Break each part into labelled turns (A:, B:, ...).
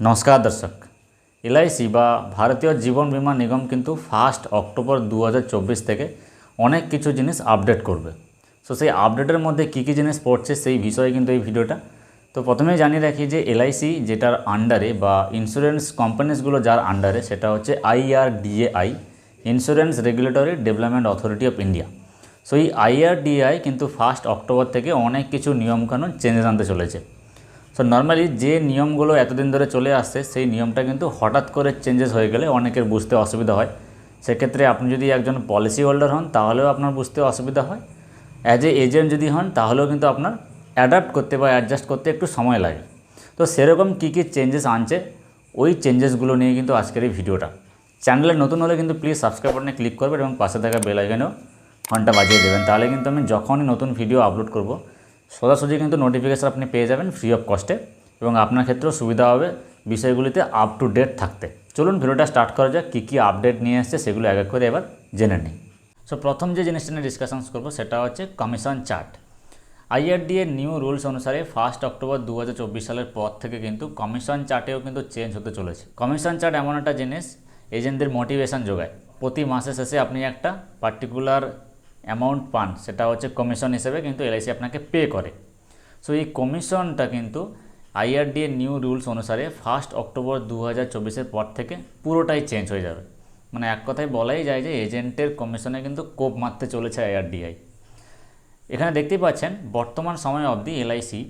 A: नमस्कार दर्शक एलआईसी বা ভারতীয় জীবন বীমা নিগম কিন্তু 1 অক্টোবর 2024 থেকে অনেক কিছু জিনিস আপডেট করবে। সো সেই আপডেটের মধ্যে কী কী জিনিস পড়ছে সেই বিষয়ে কিন্তু এই ভিডিওটা। তো প্রথমেই জানিয়ে রাখি যে এলআইসি যেটার আন্ডারে বা ইন্স্যুরেন্স কোম্পানিসগুলো যার আন্ডারে সেটা হচ্ছে IRDAI, insurance regulatory development authority of India. So এই IRDAI কিন্তু 1 অক্টোবর থেকে অনেক কিছু নিয়মকানুন চেঞ্জেস আনতে চলেছে। সো নর্মালি যে নিয়মগুলো এতদিন ধরে চলে আসছে সেই নিয়মটা কিন্তু হঠাৎ করে চেঞ্জেস হয়ে গেলে অনেকের বুঝতে অসুবিধা হয়। সেক্ষেত্রে আপনি যদি একজন পলিসি হোল্ডার হন তাহলেও আপনার বুঝতে অসুবিধা হয়, অ্যাজ এ এজেন্ট যদি হন তাহলেও কিন্তু আপনার অ্যাডাপ্ট করতে বা অ্যাডজাস্ট করতে একটু সময় লাগে। তো সেরকম কী কী চেঞ্জেস আনছে ওই চেঞ্জেসগুলো নিয়ে কিন্তু আজকের এই ভিডিওটা। চ্যানেলে নতুন হলে কিন্তু প্লিজ সাবস্ক্রাইব বাটনে ক্লিক করবেন এবং পাশে থাকা বেল আইকনেও ঘন্টা বাজিয়ে দেবেন, তাহলে কিন্তু আমি যখনই নতুন ভিডিও আপলোড করব সোজাসুজি কিন্তু নোটিফিকেশান আপনি পেয়ে যাবেন ফ্রি অফ কস্টে এবং আপনার ক্ষেত্রেও সুবিধা হবে বিষয়গুলিতে আপ টু ডেট থাকতে। চলুন ভিডিওটা স্টার্ট করা যাক, কী কী আপডেট নিয়ে এসছে সেগুলো এক এক করে এবার জেনে নিই। সো প্রথম যে জিনিসটা নিয়ে ডিসকাশনস করবো সেটা হচ্ছে commission chart. IRDA new rules অনুসারে 1 অক্টোবর 2024 সালের পর থেকে কিন্তু কমিশন চার্টেও কিন্তু চেঞ্জ হতে চলেছে। কমিশন চার্ট এমন একটা জিনিস এজেন্টদের মোটিভেশন যোগায়। প্রতি মাসের শেষে আপনি একটা পার্টিকুলার অ্যামাউন্ট পান, সেটা হচ্ছে কমিশন হিসেবে কিন্তু এলআইসি আপনাকে পে করে। সো এই কমিশনটা কিন্তু IRDA নিউ রুলস অনুসারে 1 অক্টোবর 2024 পর থেকে পুরোটাই চেঞ্জ হয়ে যাবে। মানে এক কথায় বলাই যায় যে এজেন্টের কমিশনে কিন্তু কোপ মারতে চলেছে IRDAI। এখানে দেখতেই পাচ্ছেন বর্তমান সময় অবধি এলআইসি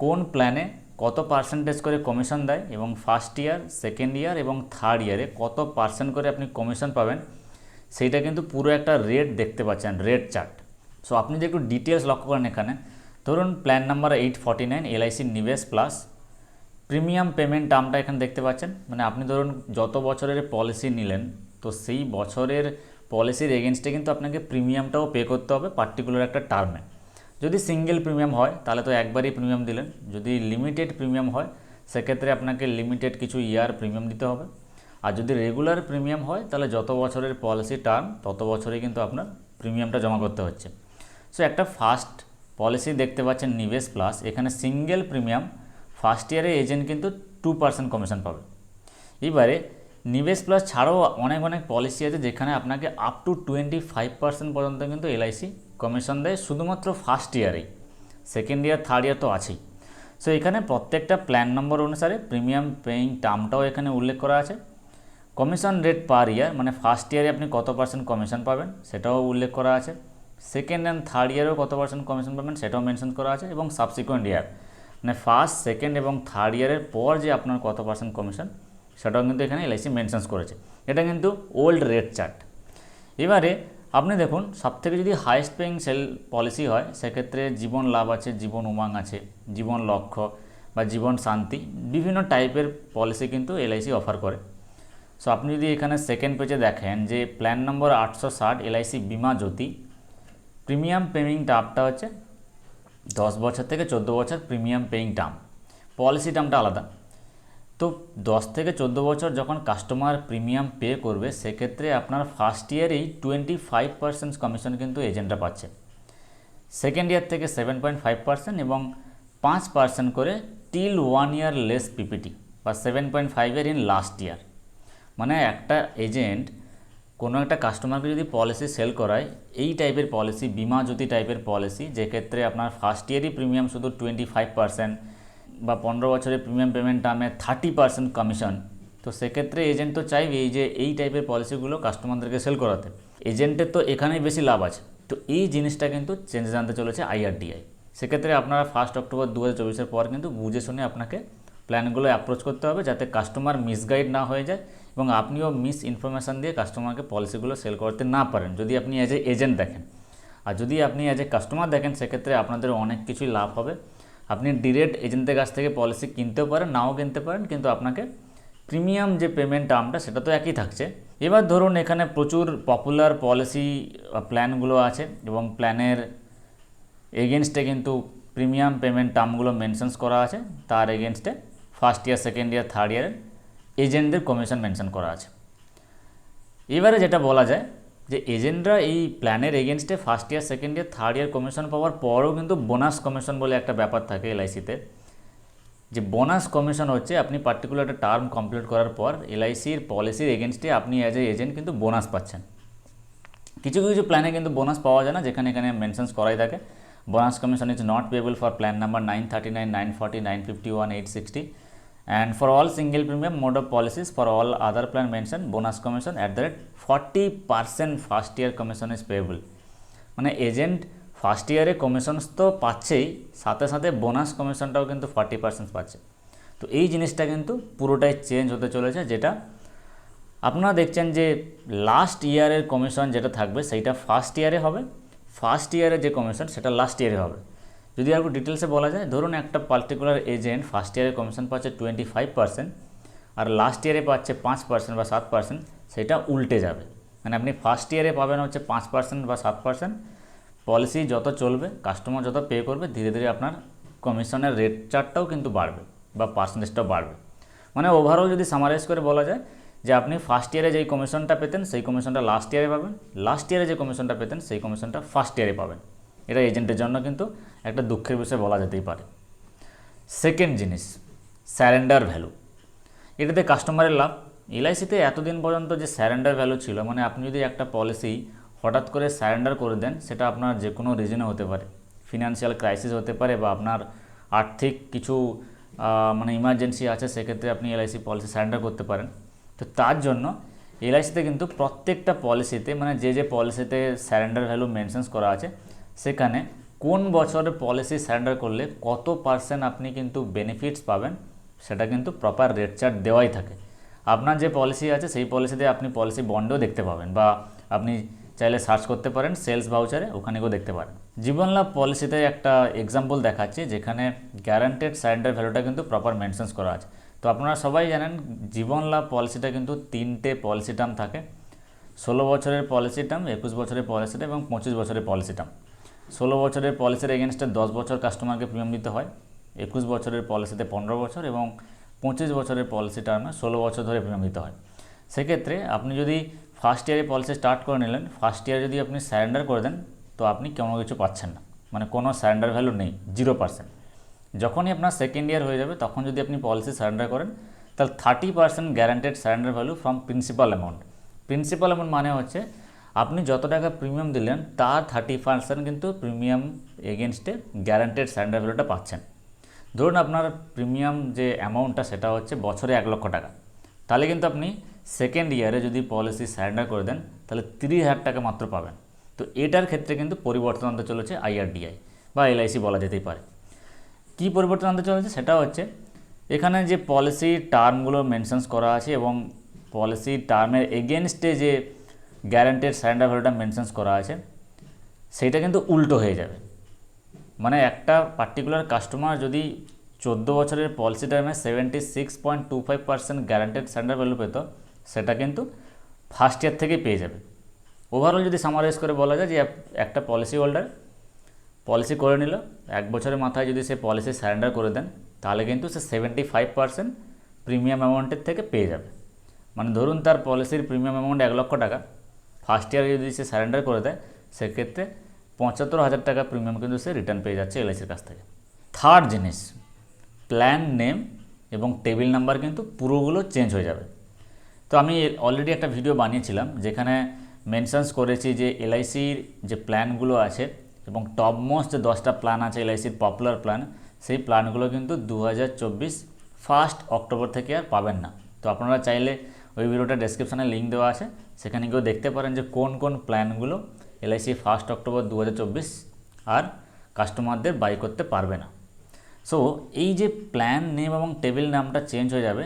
A: কোন প্ল্যানে কত পার্সেন্টেজ করে কমিশন দেয় এবং ফার্স্ট ইয়ার, সেকেন্ড ইয়ার এবং থার্ড ইয়ারে কত পার্সেন্ট করে আপনি কমিশন পাবেন সেইটা কিন্তু পুরো একটা রেট দেখতে পাচ্ছেন, রেট চার্ট। সো আপনি যদি একটু ডিটেলস লক্ষ্য করেন এখানে, ধরুন প্ল্যান নাম্বার 849 এলআইসি নিবেশ প্লাস প্রিমিয়াম পেমেন্ট টার্মটা এখানে দেখতে পাচ্ছেন। মানে আপনি ধরুন যত বছরের পলিসি নিলেন তো সেই বছরের পলিসির এগেনস্টে কিন্তু আপনাকে প্রিমিয়ামটাও পে করতে হবে পার্টিকুলার একটা টার্মে। যদি সিঙ্গেল প্রিমিয়াম হয় তাহলে তো একবারই প্রিমিয়াম দিলেন, যদি লিমিটেড প্রিমিয়াম হয় সেক্ষেত্রে আপনাকে লিমিটেড কিছু ইয়ার প্রিমিয়াম দিতে হবে, আর যদি রেগুলার প্রিমিয়াম হয় তাহলে যত বছরের পলিসি টার্ম তত বছরে কিন্তু আপনার প্রিমিয়ামটা জমা করতে হচ্ছে। সো একটা ফার্স্ট পলিসি দেখতে পাচ্ছেন নিবেশ প্লাস, এখানে সিঙ্গেল প্রিমিয়াম ফার্স্ট ইয়ারে এজেন্ট কিন্তু 2% কমিশন পাবে। এবারে নিবেশ প্লাস ছাড়াও অনেক অনেক পলিসি আছে যেখানে আপনাকে আপ টু 25% পর্যন্ত কিন্তু এলআইসি কমিশন দেয় শুধুমাত্র ফার্স্ট ইয়ারেই। সেকেন্ড ইয়ার, থার্ড ইয়ার তো আছেই। সো এখানে প্রত্যেকটা প্ল্যান নম্বর অনুসারে প্রিমিয়াম পেইং টার্মটাও এখানে উল্লেখ করা আছে। কমিশন রেট পার ইয়ার, মানে ফার্স্ট ইয়ারে আপনি কত পার্সেন্ট কমিশন পাবেন সেটাও উল্লেখ করা আছে। সেকেন্ড অ্যান্ড থার্ড ইয়ারেও কত পার্সেন্ট কমিশন পাবেন সেটাও মেনশন করা আছে, এবং সাবসিকুয়েন্ট ইয়ার মানে ফার্স্ট, সেকেন্ড এবং থার্ড ইয়ারের পর যে আপনার কত পার্সেন্ট কমিশন সেটাও কিন্তু এখানে এলআইসি মেনশনস করেছে। এটা কিন্তু ওল্ড রেট চার্ট। এবারে আপনি দেখুন সবথেকে যদি হাইয়েস্ট পেইং সেল পলিসি হয় সেক্ষেত্রে জীবন লাভ আছে, জীবন উমাং আছে, জীবন লক্ষ্য বা জীবন শান্তি, বিভিন্ন টাইপের পলিসি কিন্তু এলআইসি অফার করে। সো আপনি যদি এখানে সেকেন্ড পেজে দেখেন যে প্ল্যান নম্বর 860 এলআইসি বিমা জ্যোতি, প্রিমিয়াম পেইং টার্মটা হচ্ছে 10 বছর থেকে 14 বছর প্রিমিয়াম পেইং টার্ম, পলিসি টার্মটা আলাদা। তো 10 থেকে 14 বছর যখন কাস্টমার প্রিমিয়াম পে করবে সেক্ষেত্রে আপনার ফার্স্ট ইয়ারেই 25% কমিশন কিন্তু এজেন্টরা পাচ্ছে, সেকেন্ড ইয়ার থেকে 7.5% এবং 5% করে টিল 1 ইয়ার লেস পিপিটি বা 7.5 ইয়ার ইন লাস্ট ইয়ার। মানে একটা এজেন্ট কোনো একটা কাস্টমারকে যদি পলিসি সেল করায় এই টাইপের পলিসি, বিমা জ্যোতি টাইপের পলিসি, যেক্ষেত্রে আপনার ফার্স্ট ইয়ারই প্রিমিয়াম শুধু 25% বা 15 বছরের প্রিমিয়াম পেমেন্ট টার্মে 30% কমিশন, তো সেক্ষেত্রে এজেন্ট তো চাইবে এই যে এই টাইপের পলিসিগুলো কাস্টমারদেরকে সেল করাতে। এজেন্টের তো এখানেই বেশি লাভ আছে। তো এই জিনিসটা কিন্তু চেঞ্জেস আনতে চলেছে IRDAI। সেক্ষেত্রে আপনারা 1 অক্টোবর 2024 পর কিন্তু বুঝে শুনে আপনাকে প্ল্যানগুলো অ্যাপ্রোচ করতে হবে যাতে কাস্টমার মিসগাইড না হয়ে যায় এবং আপনিও মিস ইনফরমেশান দিয়ে কাস্টমারকে পলিসিগুলো সেল করতে না পারেন যদি আপনি অ্যাজ এ এজেন্ট দেখেন। আর যদি আপনি অ্যাজ এ কাস্টমার দেখেন সেক্ষেত্রে আপনাদের অনেক কিছুই লাভ হবে। আপনি ডিরেক্ট এজেন্টের কাছ থেকে পলিসি কিনতেও পারেন, নাও কিনতে পারেন, কিন্তু আপনাকে প্রিমিয়াম যে পেমেন্ট টার্মটা সেটা তো একই থাকছে। এবার ধরুন এখানে প্রচুর পপুলার পলিসি প্ল্যানগুলো আছে এবং প্ল্যানের এগেনস্টে কিন্তু প্রিমিয়াম পেমেন্ট টার্মগুলো মেনশনস করা আছে, তার এগেনস্টে first year, second year, third ইয়ারের এজেন্টদের কমিশন মেনশন করা আছে। এবারে যেটা বলা যায় যে এজেন্টরা এই প্ল্যানের এগেনস্টে first year, second year, third year commission পাওয়ার পরও কিন্তু বোনাস কমিশন বলে একটা ব্যাপার থাকে এলআইসিতে, যে বোনাস কমিশন হচ্ছে আপনি পার্টিকুলার একটা টার্ম কমপ্লিট করার পর এলআইসির পলিসির এগেনস্টে আপনি অ্যাজ এ এজেন্ট কিন্তু বোনাস পাচ্ছেন। কিছু কিছু প্ল্যানে কিন্তু বোনাস পাওয়া যায় না, যেখানে এখানে মেনশনস করাই থাকে bonus commission is not payable for plan number 939, 940, 951, 860 and for all single premium mode of policies for all other plan mentioned bonus commission at the rate 40% first year commission is payable। মানে agent first ইয়ারে commissions তো পাচ্ছেই, সাথে সাথে bonus কমিশনটাও কিন্তু 40% পাচ্ছে। তো এই জিনিসটা কিন্তু পুরোটাই চেঞ্জ হতে চলেছে, যেটা আপনারা দেখছেন যে লাস্ট ইয়ারের কমিশন যেটা থাকবে সেইটা ফার্স্ট ইয়ারে হবে, ফার্স্ট ইয়ারে যে কমিশন সেটা লাস্ট ইয়ারে হবে। যদি আর একটু ডিটেলসে বলা যায়, ধরুন একটা পার্টিকুলার এজেন্ট ফার্স্ট ইয়ারে কমিশন পাচ্ছে 25% আর লাস্ট ইয়ারে পাচ্ছে 5% বা 7%, সেটা উল্টে যাবে। মানে আপনি ফার্স্ট ইয়ারে পাবেন হচ্ছে 5% বা 7%, পলিসি যত চলবে, কাস্টমার যত পে করবে, ধীরে ধীরে আপনার কমিশনের রেট চার্টটাও কিন্তু বাড়বে বা পার্সেন্টেজটাও বাড়বে। মানে ওভারঅল যদি সামারাইজ করে বলা যায় যে আপনি ফার্স্ট ইয়ারে যেই কমিশনটা পেতেন সেই কমিশনটা লাস্ট ইয়ারে পাবেন, লাস্ট ইয়ারে যে কমিশনটা পেতেন সেই কমিশনটা ফার্স্ট ইয়ারে পাবেন। এটা এজেন্টের জন্য কিন্তু একটা দুঃখের বিষয় বলা যেতেই পারে। সেকেন্ড জিনিস, স্যারেন্ডার ভ্যালু। এটাতে কাস্টমারের লাভ। এলআইসিতে এতদিন পর্যন্ত যে স্যারেন্ডার ভ্যালু ছিল, মানে আপনি যদি একটা পলিসি হঠাৎ করে স্যারেন্ডার করে দেন, সেটা আপনার যে কোনো রিজনে হতে পারে, ফিনান্সিয়াল ক্রাইসিস হতে পারে বা আপনার আর্থিক কিছু মানে ইমার্জেন্সি আছে, সেক্ষেত্রে আপনি এলআইসি পলিসি স্যারেন্ডার করতে পারেন। তো তার জন্য এলআইসিতে কিন্তু প্রত্যেকটা পলিসিতে, মানে যে যে পলিসিতে স্যারেন্ডার ভ্যালু মেনশনস করা আছে, সেখানে কোন বছরে পলিসি স্যারেন্ডার করলে কত পার্সেন্ট আপনি কিন্তু বেনিফিটস পাবেন, সেটা কিন্তু প্রপার রেট চার্ট দেওয়াই থাকে। আপনার যে পলিসি আছে সেই পলিসিতে আপনি পলিসি বন্ডেও দেখতে পাবেন, বা আপনি চাইলে সার্চ করতে পারেন সেলস ভাউচারে, ওখানে গিয়েও দেখতে পারেন। জীবন লাভ পলিসিতে একটা এক্সাম্পল দেখাচ্ছি, যেখানে গ্যারান্টেড সারেন্ডার ভ্যালুটা কিন্তু প্রপার মেনশনস করা আছে। তো আপনারা সবাই জানেন জীবন লাভ পলিসিটা কিন্তু 3টে পলিসি টার্ম থাকে, 16 বছরের পলিসি টার্ম, 21 বছরের পলিসি টার্ম এবং 25 বছরের পলিসি টার্ম। 16 বছরের পলিসির এগেনস্টে 10 বছর কাস্টমারকে প্রিমিয়াম দিতে হয়, 21 বছরের পলিসিতে 15 বছর এবং 25 বছরের পলিসি টার্মে 16 বছর ধরে প্রিমিয়াম দিতে হয়। সেক্ষেত্রে আপনি যদি ফার্স্ট ইয়ারে পলিসি স্টার্ট করে নিলেন, ফার্স্ট ইয়ারে যদি আপনি স্যারেন্ডার করে দেন, তো আপনি কোনো কিছু পাচ্ছেন না, মানে কোনো স্যারেন্ডার ভ্যালু নেই, 0%। যখনই আপনার সেকেন্ড ইয়ার হয়ে যাবে, তখন যদি আপনি পলিসি সারেন্ডার করেন, তাহলে 30% guaranteed surrender value from principal amount. Principal amount মানে হচ্ছে আপনি যত টাকা প্রিমিয়াম দিলেন তার 30% কিন্তু প্রিমিয়াম এগেনস্টে গ্যারান্টেড সারেন্ডার ভ্যালুটা পাচ্ছেন। ধরুন আপনার প্রিমিয়াম যে অ্যামাউন্টটা সেটা হচ্ছে বছরে 1 লক্ষ টাকা, তাহলে কিন্তু আপনি সেকেন্ড ইয়ারে যদি পলিসি সারেন্ডার করে দেন, তাহলে 30,000 টাকা মাত্র পাবেন। তো এটার ক্ষেত্রে কিন্তু পরিবর্তন আনতে চলেছে আইআরডিআই বা এলআইসি বলা যেতেই পারে। কী পরিবর্তন আনতে চলেছে সেটা হচ্ছে, এখানে যে পলিসি টার্মগুলো মেনশনস করা আছে এবং পলিসি টার্মের এগেনস্টে যে গ্যারান্টেড সারেন্ডার ভ্যালুটা মেনশনস করা আছে, সেইটা কিন্তু উল্টো হয়ে যাবে। মানে একটা পার্টিকুলার কাস্টমার যদি 14 বছরের পলিসি টার্মে 76.25% গ্যারান্টেড সারেন্ডার ভ্যালু পেত, সেটা কিন্তু ফার্স্ট ইয়ার থেকেই পেয়ে যাবে। ওভারঅল যদি সামারাইজ করে বলা যায় যে একটা পলিসি হোল্ডার পলিসি করে নিল, 1 বছরের মাথায় যদি সে পলিসি সারেন্ডার করে দেন, তাহলে কিন্তু সে 75% প্রিমিয়াম অ্যামাউন্টের থেকে পেয়ে যাবে। মানে ধরুন তার পলিসির প্রিমিয়াম অ্যামাউন্ট 1 লক্ষ টাকা, ফার্স্ট ইয়ারে যদি সে সারেন্ডার করে দেয়, সেক্ষেত্রে 75,000 টাকা প্রিমিয়াম কিন্তু সে রিটার্ন পেয়ে যাচ্ছে এলআইসির কাছ থেকে। থার্ড জিনিস, প্ল্যান নেম এবং টেবিল নাম্বার কিন্তু পুরোগুলো চেঞ্জ হয়ে যাবে। তো আমি অলরেডি একটা ভিডিও বানিয়েছিলাম, যেখানে মেনশনস করেছি যে এলআইসির যে প্ল্যানগুলো আছে এবং টপ মোস্ট যে 10টা প্ল্যান আছে এলআইসির পপুলার প্ল্যান, সেই প্ল্যানগুলো কিন্তু 2024 1 অক্টোবর থেকে আর পাবেন না। তো আপনারা চাইলে ওই ভিডিওটা ডেসক্রিপশানে লিঙ্ক দেওয়া আছে, সেখানে গিয়েও দেখতে পারেন যে কোন কোন প্ল্যানগুলো এলআইসি 1 অক্টোবর 2024 আর কাস্টমারদের বাই করতে পারবে না। সো এই যে প্ল্যান নেম এবং টেবিল নামটা চেঞ্জ হয়ে যাবে,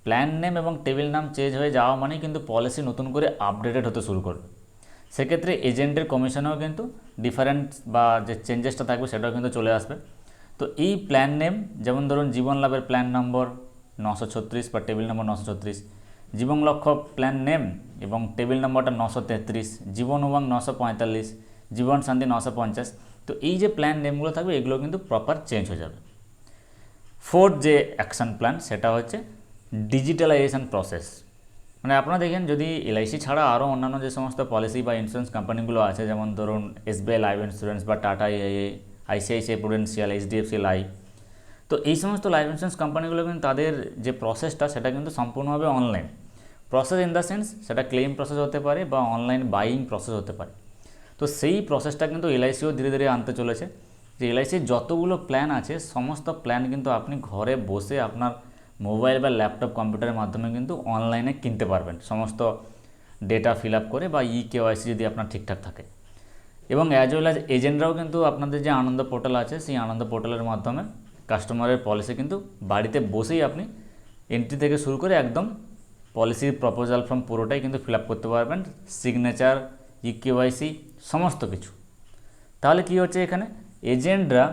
A: প্ল্যান নেম এবং টেবিল নাম চেঞ্জ হয়ে যাওয়া মানেই কিন্তু পলিসি নতুন করে আপডেটেড হতে শুরু করবে। সেক্ষেত্রে এজেন্টের কমিশনেও কিন্তু ডিফারেন্ট বা যে চেঞ্জেসটা থাকবে সেটাও কিন্তু চলে আসবে। তো এই প্ল্যান নেম, যেমন ধরুন জীবন লাভের প্ল্যান নম্বর 936 বা টেবিল নম্বর 936, জীবন লক্ষ্য প্ল্যান নেম এবং টেবিল নম্বরটা 933, জীবন উমং 945, জীবন শান্তি 950। তো এই যে প্ল্যান নেমগুলো থাকবে, এগুলো কিন্তু প্রপার চেঞ্জ হয়ে যাবে। ফোর্থ যে অ্যাকশন প্ল্যান, সেটা হচ্ছে ডিজিটালাইজেশন প্রসেস। মানে আপনারা দেখেন, যদি এলআইসি ছাড়া আরও অন্যান্য যে সমস্ত পলিসি বা ইন্স্যুরেন্স কোম্পানিগুলো আছে, যেমন ধরুন এসবিআই লাইফ ইন্স্যুরেন্স বা tata AIA, ICICI Prudential, HDFC life, তো তো এই সমস্ত লাইফ ইন্স্যুরেন্স কোম্পানিগুলো কিন্তু তাদের যে প্রসেসটা সেটা কিন্তু সম্পূর্ণভাবে online process, in the sense সেটা ক্লেম প্রসেস হতে পারে বা অনলাইন বাইং প্রসেস হতে পারে। তো সেই প্রসেসটা কিন্তু এলআইসিও ধীরে ধীরে আনতে চলেছে, যে এলআইসির যতগুলো প্ল্যান আছে সমস্ত প্ল্যান কিন্তু আপনি ঘরে বসে আপনার মোবাইল বা ল্যাপটপ কম্পিউটারের মাধ্যমে কিন্তু অনলাইনে কিনতে পারবেন, সমস্ত ডেটা ফিল আপ করে বা কেওয়াইসি যদি আপনার ঠিকঠাক থাকে। এবং অ্যাজ ওয়েল অ্যাজ এজেন্টরাও কিন্তু আপনাদের যে আনন্দ পোর্টাল আছে সেই আনন্দ পোর্টালের মাধ্যমে কাস্টমারের পলিসি কিন্তু বাড়িতে বসেই আপনি এন্ট্রি থেকে শুরু করে একদম পলিসির প্রপোজাল ফর্ম পুরোটাই কিন্তু ফিল আপ করতে পারবেন, সিগনেচার, কেওয়াইসি সমস্ত কিছু। তাহলে কি হচ্ছে, এখানে এজেন্টরা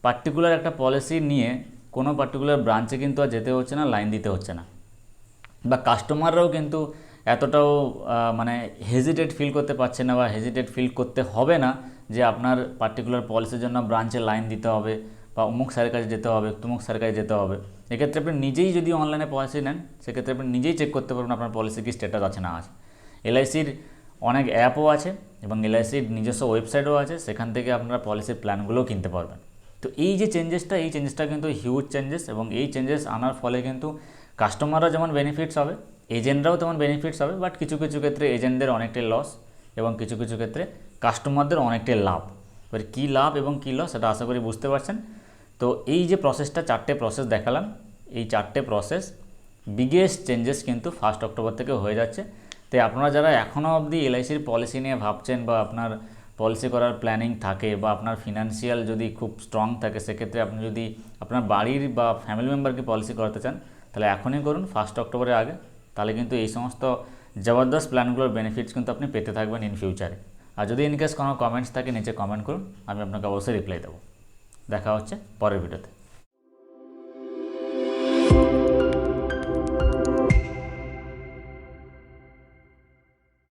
A: পার্টিকুলার একটা পলিসি নিয়ে কোনো পার্টিকুলার ব্রাঞ্চে কিন্তু আর যেতে হচ্ছে না, লাইন দিতে হচ্ছে না, বা কাস্টমাররাও কিন্তু এতটাও মানে হেজিটেট ফিল করতে পারছে না বা হেজিটেট ফিল করতে হবে না যে আপনার পার্টিকুলার পলিসির জন্য ব্রাঞ্চে লাইন দিতে হবে বা অমুক স্যারের কাছে যেতে হবে, তমুক স্যারের কাছে যেতে হবে। এক্ষেত্রে আপনি নিজেই যদি অনলাইনে পলিসি নেন সেক্ষেত্রে আপনি নিজেই চেক করতে পারবেন আপনার পলিসি কি স্ট্যাটাস আছে না আছে। এলআইসির অনেক অ্যাপও আছে এবং এলআইসির নিজস্ব ওয়েবসাইটও আছে, সেখান থেকে আপনারা পলিসির প্ল্যানগুলোও কিনতে পারবেন। তো এই যে চেঞ্জেসটা, এই চেঞ্জেসটা কিন্তু হিউজ চেঞ্জেস, এবং এই চেঞ্জেস আনার ফলে কিন্তু কাস্টমাররা যেমন বেনিফিটস হবে, এজেন্টরাও তেমন বেনিফিটস হবে, বাট কিছু কিছু ক্ষেত্রে এজেন্টদের অনেকটাই লস এবং কিছু কিছু ক্ষেত্রে কাস্টমারদের অনেকটাই লাভ। এবার কী লাভ এবং কী লস সেটা আশা করি বুঝতে পারছেন। তো এই যে প্রসেসটা, 4টে প্রসেস দেখালাম, এই 4টে প্রসেস বিগেস্ট চেঞ্জেস কিন্তু 1 অক্টোবর থেকে হয়ে যাচ্ছে। তাই আপনারা যারা এখনও অবধি এলআইসির পলিসি নিয়ে ভাবছেন বা আপনার পলিসি করার প্ল্যানিং থাকে বা আপনার ফিনান্সিয়াল যদি খুব স্ট্রং থাকে, সেক্ষেত্রে আপনি যদি আপনার বাড়ির বা ফ্যামিলি মেম্বারকে পলিসি করাতে চান তাহলে এখনই করুন 1 অক্টোবরের আগে। তাহলে কিন্তু এই সমস্ত জবরদস্ত প্ল্যানগুলোর বেনিফিটস কিন্তু আপনি পেতে থাকবেন ইন ফিউচারে। আর যদি ইনকেস কোনো কমেন্টস থাকে নিচে কমেন্ট করুন, আমি আপনাকে অবশ্যই রিপ্লাই দেবো। দেখা হচ্ছে পরের ভিডিওতে।